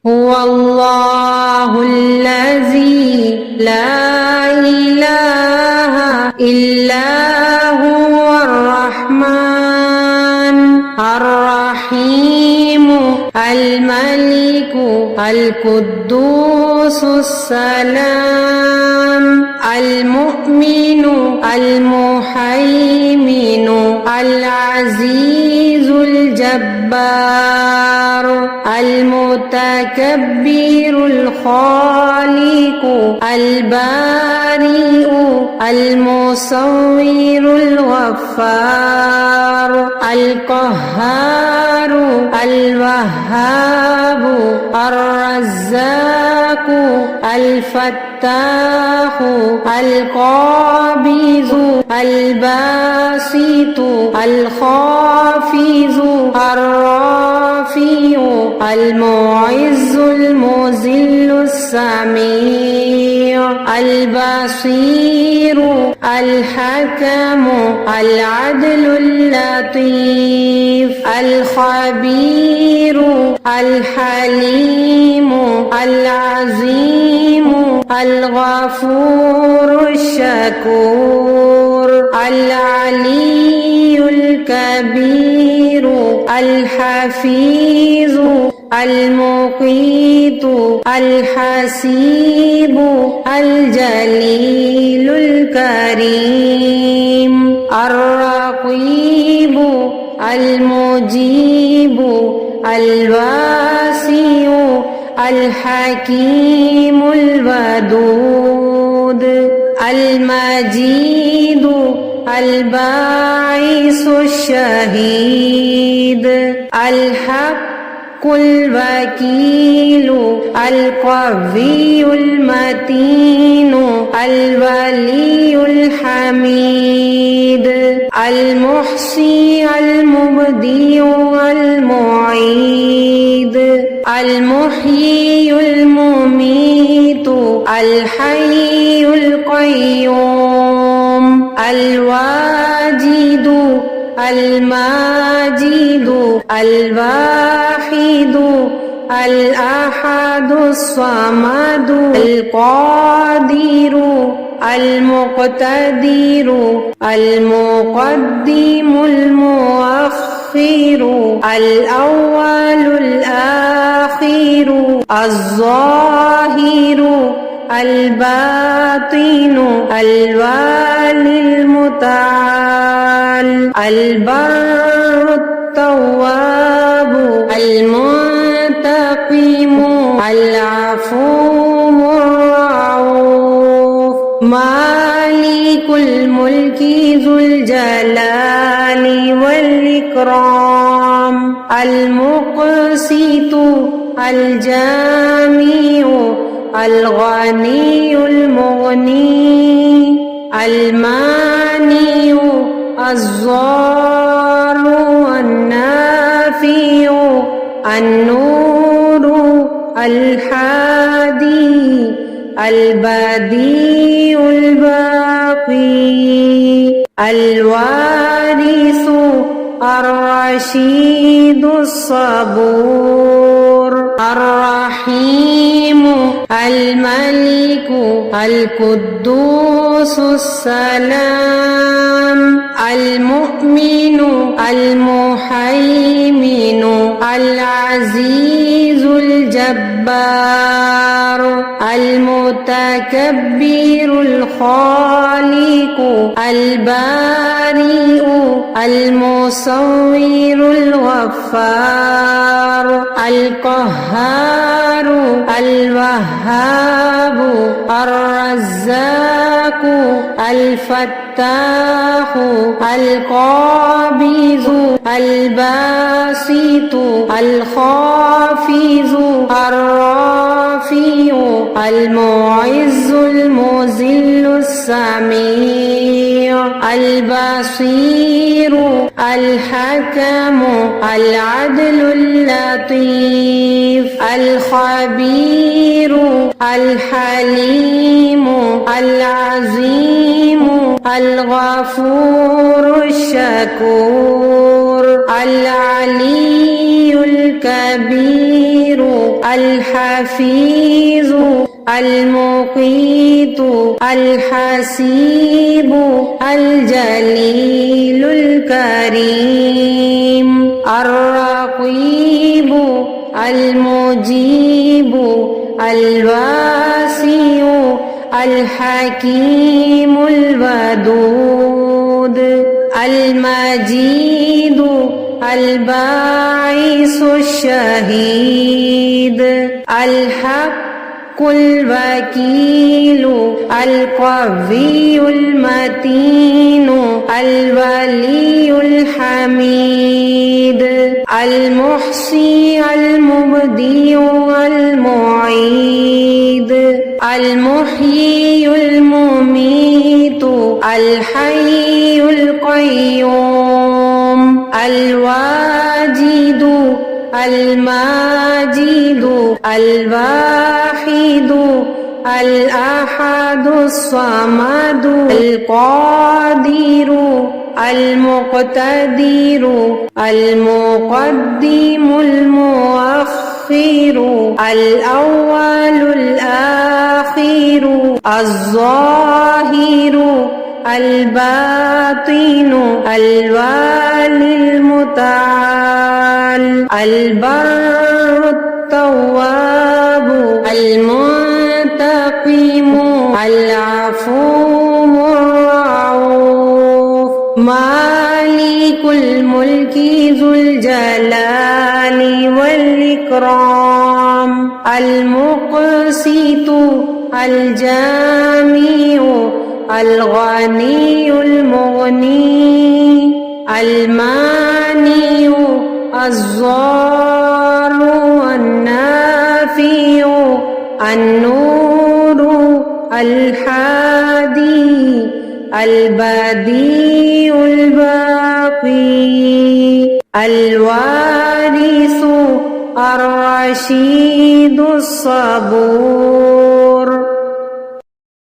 هو الله الذي لا إله إلا هو الرحمن الرحيم الملك القدوس السلام المؤمن المهيمن العزيز الجبار المتكبر الخالق البارئ المصور الغفار القهار الوهاب الرزاق الفتاح القابض الباسط الخافض الرافع المعز المذل السميع البصير الحكم العدل اللطيف الخبير الحليم العظيم الغفور الشكور العلي الكبير الحفيظ المقيت الحسيب الجليل الكريم الرقيب المجيب الواسع الحكيم الودود المجيد الباعث الشهيد الحق الوكيل القوي المتين الولي الحميد المحصي المبدئ المعيد المحيي المميت الحي القيوم الواجد الماجد الواحد الأحد الصمد القادر المقتدر المقدم المؤخر الأول الآخر الظاهر الباطن الوالي المتعال البر التواب المنتقم العفو الرؤوف مالك الملك ذو الجلال والإكرام المقسط الجامع الغني المغني المانع الضار النافع النور الحادي البديع الباقي الوارث الرشيد الصبور الرحيم الملك القدوس السلام المؤمن المهيمن العزيز الجبار المتكبر الخالق البارئ المصور الغفار القهار الوهاب الرزاق الفتاح القابض الباسط الخافض الرافع المعز المذل السميع البصير الحكم العدل اللطيف الخبير الحليم العظيم الغفور الشكور العلي الكبير الحفيظ المقيت الحسيب الجليل الكريم الرقيب المجيب الواسع الحكيم الودود المجيد الباعث الشهيد الحق الوكيل القوي المتين الولي الحميد المحصي المبدئ المعيد المحيي المميت الحي القيوم الواجد الماجد الواحد الأحد الصمد القادر المقتدر المقدم المؤخر الأول الآخر الظاهر الباطن الوالي المتعال البر التواب المنتقم العفو الرؤوف مالك الملك ذو الجلال والإكرام المقسط الجامع الغني المغني المانع الضار النافع النور الهادي البديع الباقي الوارث الرشيد الصبور